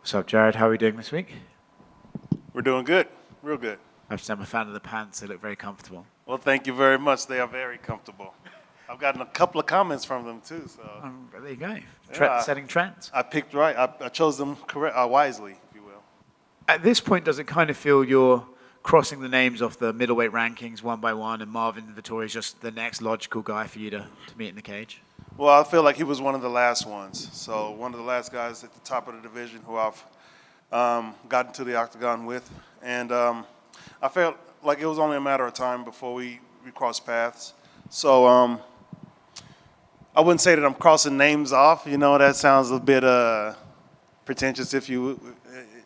What's up, Jared? How are we doing this week? We're doing good, real good. I have to say I'm a fan of the pants. They look very comfortable. Well, thank you very much. They are very comfortable. I've gotten a couple of comments from them too. So There you go. Yeah. Setting trends. I picked right. I chose them wisely, if you will. At this point, does it kind of feel you're crossing the names off the middleweight rankings one by one, and Marvin Vettori is just the next logical guy for you to meet in the cage? Well, I feel like he was one of the last ones. So one of the last guys at the top of the division who I've gotten to the octagon with. And I felt like it was only a matter of time before we crossed paths. So I wouldn't say that I'm crossing names off. You know, that sounds a bit pretentious if you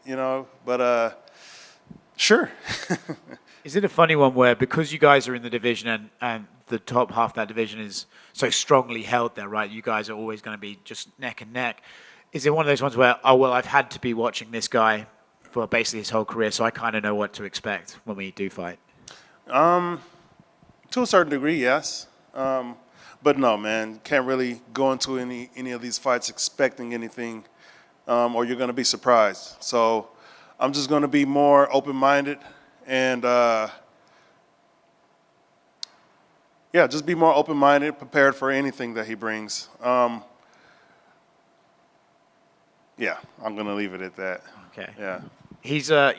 know. But sure. Is it a funny one where, because you guys are in the division and the top half of that division is so strongly held there, right? You guys are always going to be just neck and neck. Is it one of those ones where, oh, well, I've had to be watching this guy for basically his whole career, so I kind of know what to expect when we do fight? To a certain degree, yes. But no, man, can't really go into any of these fights expecting anything, or you're going to be surprised. So I'm just going to be more open-minded and, just be more open-minded, prepared for anything that he brings. I'm going to leave it at that. Okay. Yeah. He's, I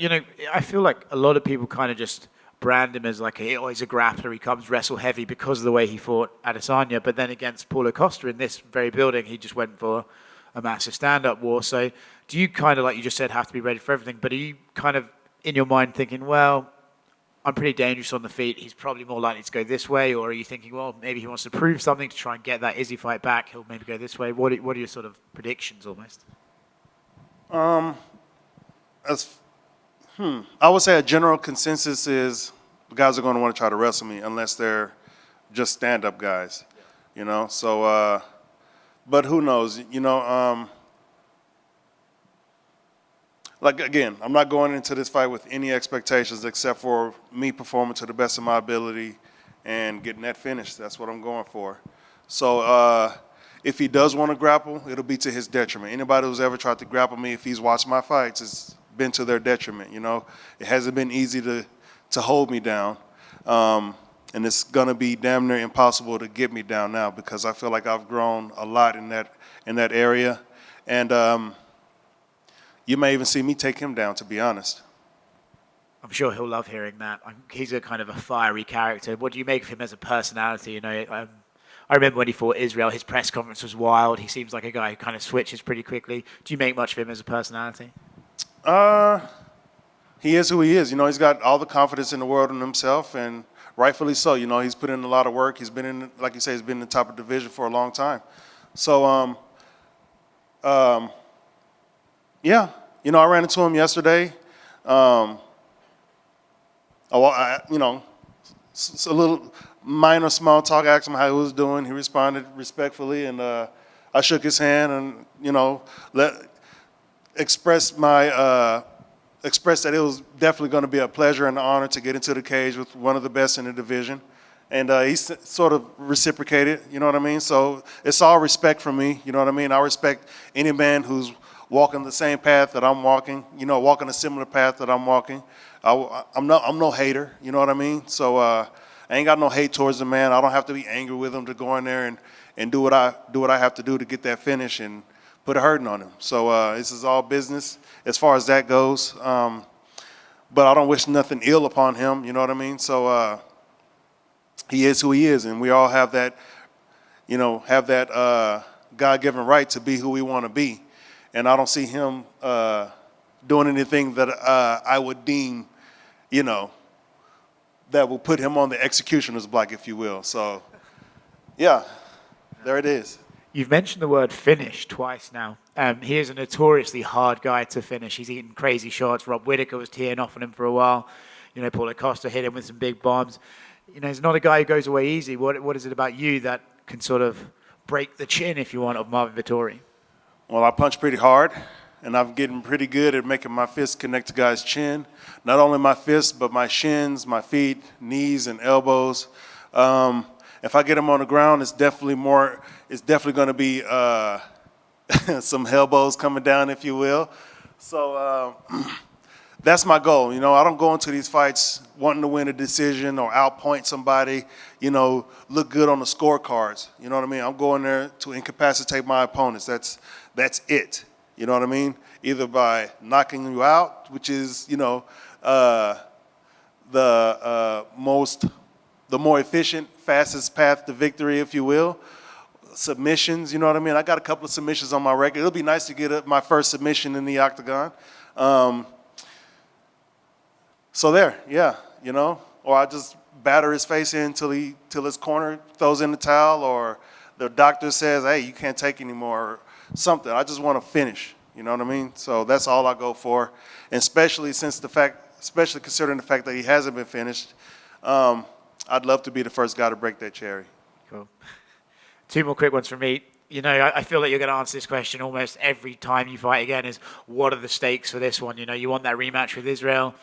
feel like a lot of people kind of just brand him as like, he's a grappler, he comes wrestle heavy because of the way he fought Adesanya, but then against Paulo Costa in this very building, he just went for a massive stand-up war. So do you kind of, like you just said, have to be ready for everything, but are you kind of in your mind thinking, well, I'm pretty dangerous on the feet, he's probably more likely to go this way, or are you thinking, well, maybe he wants to prove something to try and get that Izzy fight back, he'll maybe go this way? What are your sort of predictions almost? I would say a general consensus is the guys are going to want to try to wrestle me unless they're just stand-up guys, you know. So, but who knows? You know, like again, I'm not going into this fight with any expectations except for me performing to the best of my ability and getting that finish. That's what I'm going for. So, if he does want to grapple, it'll be to his detriment. Anybody who's ever tried to grapple me, if he's watched my fights, it's been to their detriment. You know, it hasn't been easy to hold me down, and it's gonna be damn near impossible to get me down now because I feel like I've grown a lot in that area, and you may even see me take him down. To be honest. I'm sure he'll love hearing that. He's a kind of a fiery character. What do you make of him as a personality? You know, I remember when he fought Israel, his press conference was wild. He seems like a guy who kind of switches pretty quickly. Do you make much of him as a personality? He is who he is. You know, he's got all the confidence in the world in himself, and rightfully so. You know, he's put in a lot of work. He's been in, like you say, he's been in the top of the division for a long time. So, you know, I ran into him yesterday. It's a little minor small talk. I asked him how he was doing. He responded respectfully, and I shook his hand and, you know, expressed that it was definitely going to be a pleasure and an honor to get into the cage with one of the best in the division. And he sort of reciprocated, you know what I mean? So it's all respect from me, you know what I mean? I respect any man who's walking the same path that I'm walking, you know, walking a similar path that I'm walking. I'm no hater, you know what I mean? So I ain't got no hate towards the man. I don't have to be angry with him to go in there and do what I have to do to get that finish and put a hurting on him. So this is all business as far as that goes. But I don't wish nothing ill upon him, you know what I mean? So he is who he is, and we all have that, you know, God-given right to be who we want to be. And I don't see him doing anything that I would deem, you know, that will put him on the executioner's block, if you will. So, yeah, there it is. You've mentioned the word finish twice now. He is a notoriously hard guy to finish. He's eaten crazy shots. Rob Whittaker was teeing off on him for a while. You know, Paulo Costa hit him with some big bombs. You know, he's not a guy who goes away easy. What is it about you that can sort of break the chin, if you want, of Marvin Vettori? Well, I punch pretty hard, and I'm getting pretty good at making my fists connect to guys' chin. Not only my fists, but my shins, my feet, knees, and elbows. If I get them on the ground, it's definitely going to be some elbows coming down, if you will. So that's my goal. You know, I don't go into these fights wanting to win a decision or outpoint somebody, you know, look good on the scorecards. You know what I mean? I'm going there to incapacitate my opponents. That's it. You know what I mean? Either by knocking you out, which is, you know, the more efficient, fastest path to victory, if you will. Submissions, you know what I mean? I got a couple of submissions on my record. It'll be nice to get my first submission in the octagon. So there, yeah, you know, or I just batter his face in till his corner throws in the towel, or the doctor says, hey, you can't take anymore, or something. I just want to finish, you know what I mean? So that's all I go for, and especially considering the fact that he hasn't been finished, I'd love to be the first guy to break that cherry. Cool. Two more quick ones from me. You know, I feel like you're going to answer this question almost every time you fight again is, what are the stakes for this one? You know, you want that rematch with Israel.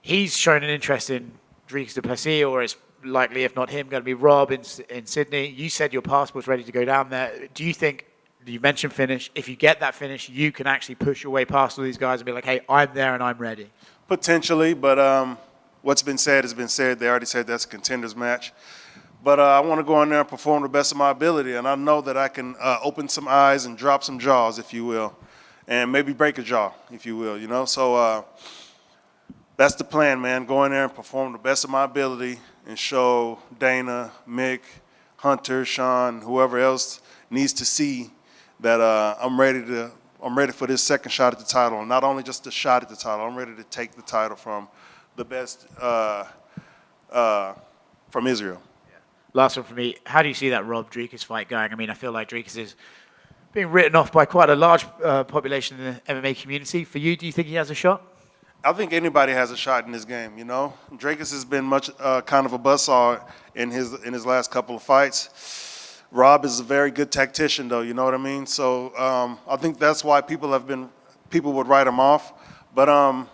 He's shown an interest in Dricus du Plessis, or it's likely, if not him, going to be Rob in Sydney. You said your passport's ready to go down there. Do you think, you mentioned finish, if you get that finish, you can actually push your way past all these guys and be like, hey, I'm there and I'm ready? Potentially, but what's been said has been said. They already said that's a contenders match. But I want to go in there and perform the best of my ability, and I know that I can open some eyes and drop some jaws, if you will, and maybe break a jaw, if you will, you know? So that's the plan, man. Go in there and perform the best of my ability and show Dana, Mick, Hunter, Sean, whoever else needs to see that I'm ready for this second shot at the title. And not only just a shot at the title, I'm ready to take the title from the best from Israel. Last one for me. How do you see that Rob Dricus fight going? I mean, I feel like Dricus is being written off by quite a large population in the MMA community. For you, do you think he has a shot? I think anybody has a shot in this game, you know. Dricus has been much kind of a buzzsaw in his last couple of fights. Rob is a very good tactician, though, you know what I mean? So I think that's why people would write him off. But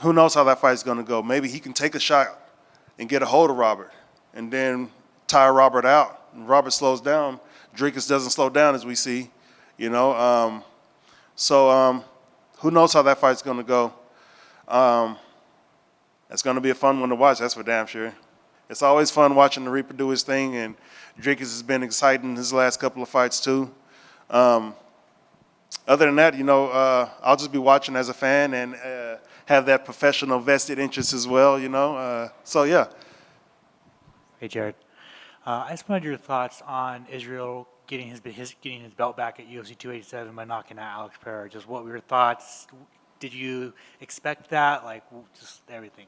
who knows how that fight's going to go. Maybe he can take a shot and get a hold of Robert and then tire Robert out. And Robert slows down. Dricus doesn't slow down, as we see, you know. Who knows how that fight's going to go. It's going to be a fun one to watch, that's for damn sure. It's always fun watching the Reaper do his thing, and Dricus has been exciting in his last couple of fights too. Other than that, you know, I'll just be watching as a fan and have that professional vested interest as well, you know. So, yeah. Hey, Jared. I just wanted your thoughts on Israel getting his belt back at UFC 287 by knocking out Alex Pereira. Just what were your thoughts? Did you expect that? Like, just everything.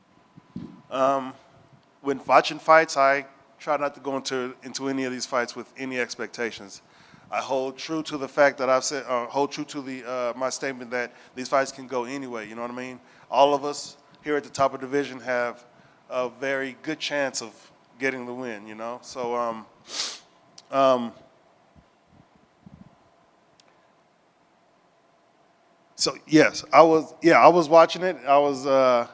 When watching fights, I try not to go into any of these fights with any expectations. I hold true to the fact that I've said, hold true to my statement that these fights can go anyway. You know what I mean? All of us here at the top of the division have a very good chance of getting the win. You know, so yes, I was watching it. I was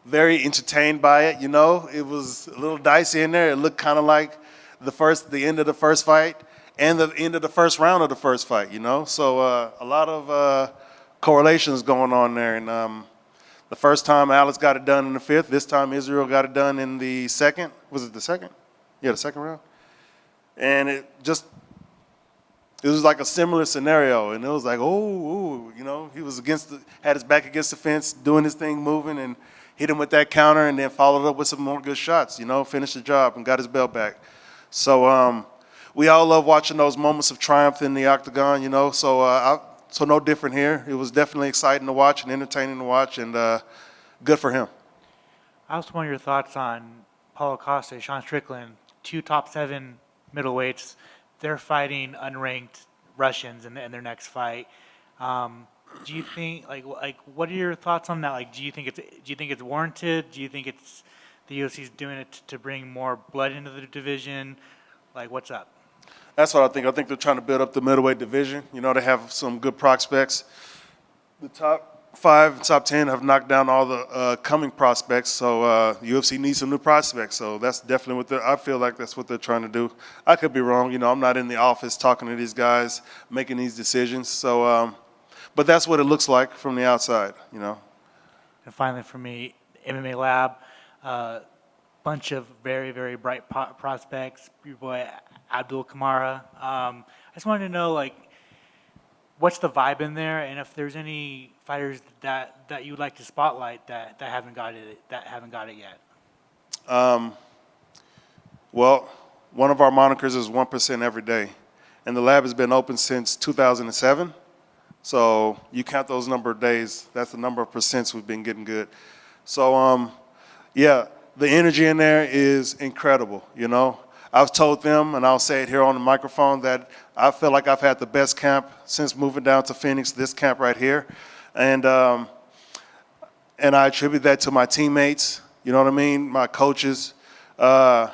very entertained by it. You know, it was a little dicey in there. It looked kind of like the end of the first fight and the end of the first round of the first fight. You know, so a lot of correlations going on there. And the first time Alex got it done in the fifth. This time Israel got it done in the second. Was it the second? Yeah, the second round. And it was like a similar scenario, and it was like, you know, he was had his back against the fence, doing his thing, moving, and hit him with that counter, and then followed up with some more good shots, you know, finished the job and got his belt back. So we all love watching those moments of triumph in the octagon, you know, so no different here. It was definitely exciting to watch and entertaining to watch, and good for him. I also want your thoughts on Paulo Costa, Sean Strickland, 2 top 7 middleweights. They're fighting unranked Russians in their next fight. Do you think like what are your thoughts on that? Like, do you think it's warranted? Do you think it's the UFC's doing it to bring more blood into the division? Like, what's up? That's what I think. I think they're trying to build up the middleweight division. You know, they have some good prospects. The top 5 and top 10 have knocked down all the coming prospects, so UFC needs some new prospects. So that's definitely I feel like that's what they're trying to do. I could be wrong. You know, I'm not in the office talking to these guys, making these decisions. So, but that's what it looks like from the outside, you know. And finally, for me, MMA Lab, bunch of very, very bright prospects. Your boy Abdul Kamara. I just wanted to know, like, what's the vibe in there, and if there's any fighters that you'd like to spotlight that haven't got it yet. Well, one of our monikers is 1% every day, and the lab has been open since 2007. So you count those number of days, that's the number of percents we've been getting good. So, yeah, the energy in there is incredible, you know. I've told them, and I'll say it here on the microphone, that I feel like I've had the best camp since moving down to Phoenix, this camp right here. And I attribute that to my teammates, you know what I mean, my coaches, my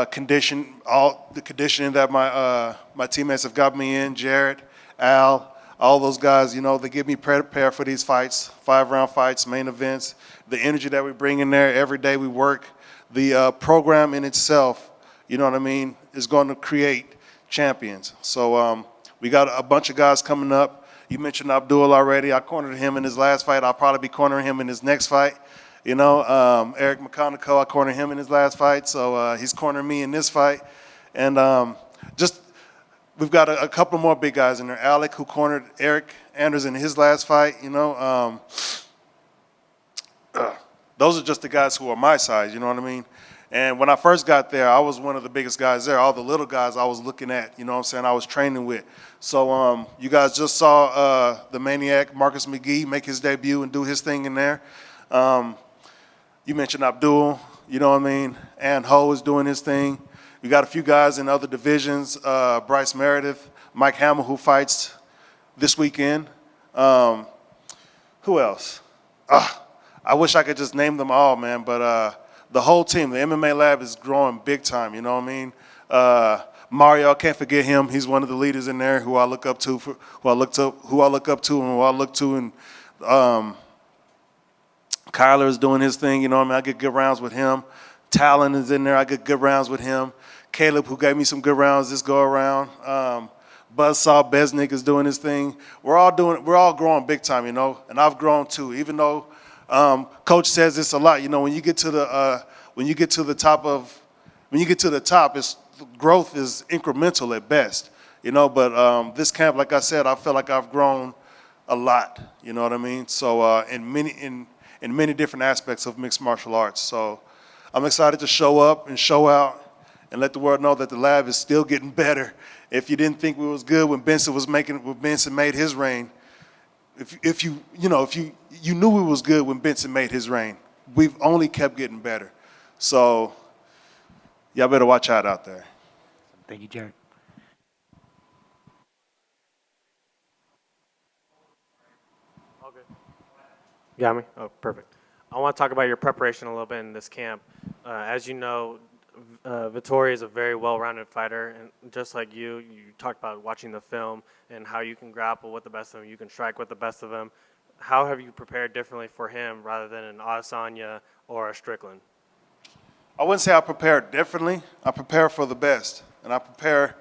condition, all the conditioning that my teammates have got me in, Jared, Al, all those guys, you know, they get me prepared for these fights, 5-round fights, main events, the energy that we bring in there, every day we work, the program in itself, you know what I mean, is going to create champions. So we got a bunch of guys coming up. You mentioned Abdul already. I cornered him in his last fight. I'll probably be cornering him in his next fight. You know, Eric McConaughey, I cornered him in his last fight, so he's cornering me in this fight. And just we've got a couple more big guys in there. Alec, who cornered Eric Anders in his last fight, you know. Those are just the guys who are my size, you know what I mean? And when I first got there, I was one of the biggest guys there. All the little guys I was looking at, you know what I'm saying, I was training with. So you guys just saw the Maniac, Marcus McGee, make his debut and do his thing in there. You mentioned Abdul, you know what I mean? And Ho is doing his thing. We got a few guys in other divisions, Bryce Meredith, Mike Hamill, who fights this weekend. Who else? I wish I could just name them all, man, but the whole team, the MMA Lab is growing big time, you know what I mean? Mario, I can't forget him. He's one of the leaders in there who I look up to, and who I look to, and Kyler is doing his thing, you know what I mean? I get good rounds with him. Talon is in there. I get good rounds with him. Caleb, who gave me some good rounds this go around. Buzzsaw Besnick is doing his thing. We're all growing big time, you know, and I've grown too, even though Coach says this a lot. You know, when you get to the top, growth is incremental at best. You know, but this camp, like I said, I feel like I've grown a lot. You know what I mean? So in many different aspects of mixed martial arts. So I'm excited to show up and show out and let the world know that the lab is still getting better. If you didn't think we was good when Benson made his reign, if you knew we was good when Benson made his reign, we've only kept getting better. So y'all better watch out there. Thank you, Jared. Okay. Got me? Oh, perfect. I want to talk about your preparation a little bit in this camp. As you know, Vettori is a very well-rounded fighter, and just like you talked about watching the film and how you can grapple with the best of them, you can strike with the best of them. How have you prepared differently for him rather than an Adesanya or a Strickland? I wouldn't say I prepare differently. I prepare for the best, and I prepare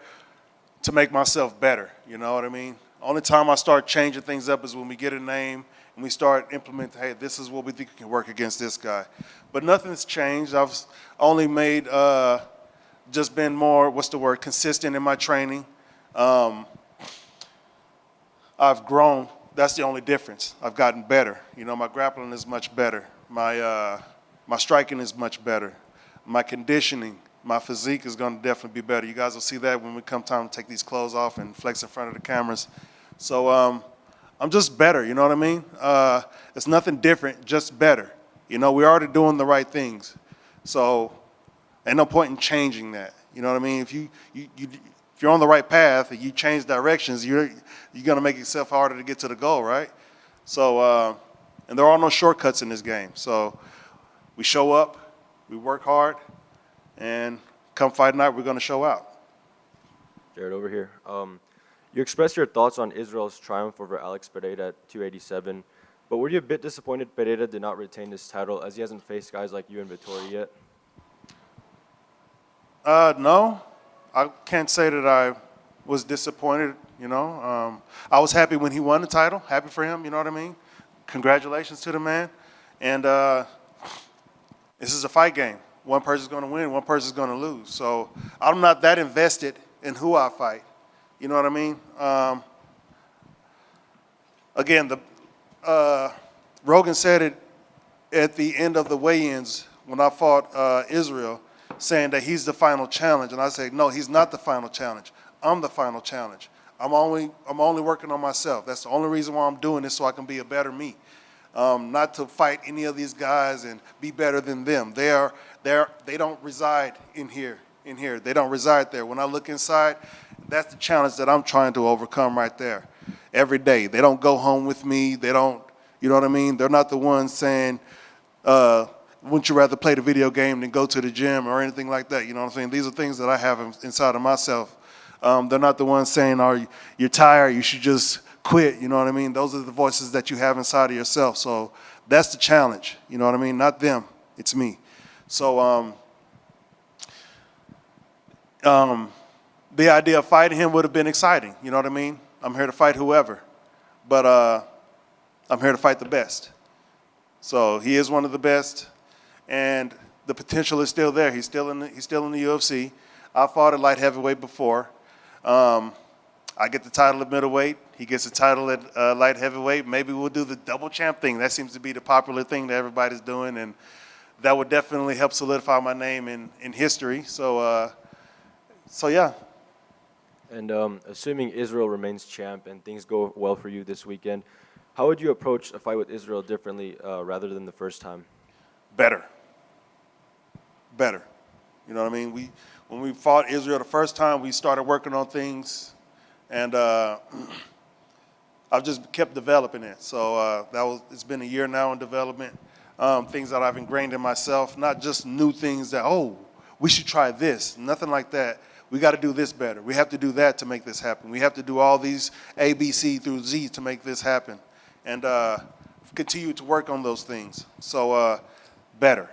to make myself better. You know what I mean? Only time I start changing things up is when we get a name and we start implementing, hey, this is what we think can work against this guy. But nothing's changed. I've only made, just been more, consistent in my training. I've grown. That's the only difference. I've gotten better. You know, my grappling is much better. My striking is much better. My conditioning, my physique is going to definitely be better. You guys will see that when we come time to take these clothes off and flex in front of the cameras. So I'm just better, you know what I mean? It's nothing different, just better. You know, we're already doing the right things. So ain't no point in changing that. You know what I mean? If you're on the right path and you change directions, you're going to make yourself harder to get to the goal, right? So, and there are no shortcuts in this game. So we show up, we work hard, and come fight night, we're going to show out. Jared, over here. You expressed your thoughts on Israel's triumph over Alex Pereira at 287, but were you a bit disappointed Pereira did not retain his title as he hasn't faced guys like you and Vettori yet? No, I can't say that I was disappointed. I was happy when he won the title. Happy for him. You know what I mean? Congratulations to the man. And this is a fight game. One person's going to win, one person's going to lose. So I'm not that invested in who I fight. You know what I mean? Again, Rogan said it at the end of the weigh-ins when I fought Israel, saying that he's the final challenge. And I say, no, he's not the final challenge. I'm the final challenge. I'm only working on myself. That's the only reason why I'm doing this, so I can be a better me. Not to fight any of these guys and be better than them. They don't reside in here. They don't reside there. When I look inside, that's the challenge that I'm trying to overcome right there. Every day. They don't go home with me. They don't, you know what I mean? They're not the ones saying, wouldn't you rather play the video game than go to the gym or anything like that? You know what I'm saying? These are things that I have inside of myself. They're not the ones saying, you're tired, you should just quit. You know what I mean? Those are the voices that you have inside of yourself. So that's the challenge. You know what I mean? Not them. It's me. So the idea of fighting him would have been exciting. You know what I mean? I'm here to fight whoever. But I'm here to fight the best. So he is one of the best. And the potential is still there. He's still in the UFC. I fought at light heavyweight before. I get the title at middleweight. He gets the title at light heavyweight. Maybe we'll do the double champ thing. That seems to be the popular thing that everybody's doing, and that would definitely help solidify my name in history. So yeah. And assuming Israel remains champ and things go well for you this weekend, how would you approach a fight with Israel differently rather than the first time? Better. You know what I mean? When we fought Israel the first time, we started working on things, and I've just kept developing it. So it's been a year now in development. Things that I've ingrained in myself, not just new things that, we should try this. Nothing like that. We got to do this better. We have to do that to make this happen. We have to do all these A, B, C through Z to make this happen, and continue to work on those things. So better.